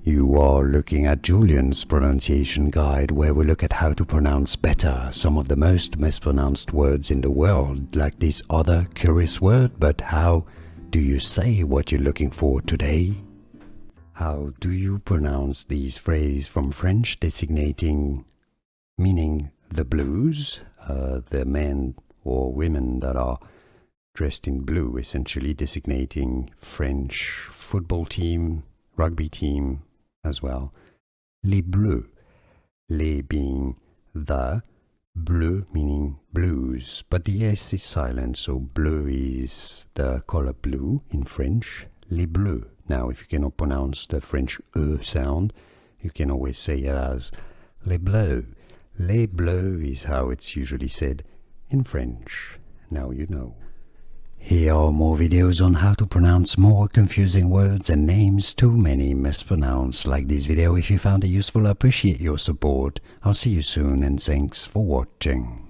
You are looking at Julian's pronunciation guide, where we look at how to pronounce better some of the most mispronounced words in the world, like this other curious word. But how do you say what you're looking for today? How do you pronounce these phrases from French meaning the blues, the men or women that are dressed in blue, essentially designating French football team, rugby team as well. Les Bleus, les being the, bleu meaning blues, but the S is silent, so bleu is the color blue in French. Les Bleus. Now, if you cannot pronounce the French E sound, you can always say it as Les Bleus. Les Bleus is how it's usually said in French. Now you know. Here are more videos on how to pronounce more confusing words and names too many mispronounced. Like this video if you found it useful. I appreciate your support. I'll see you soon and thanks for watching.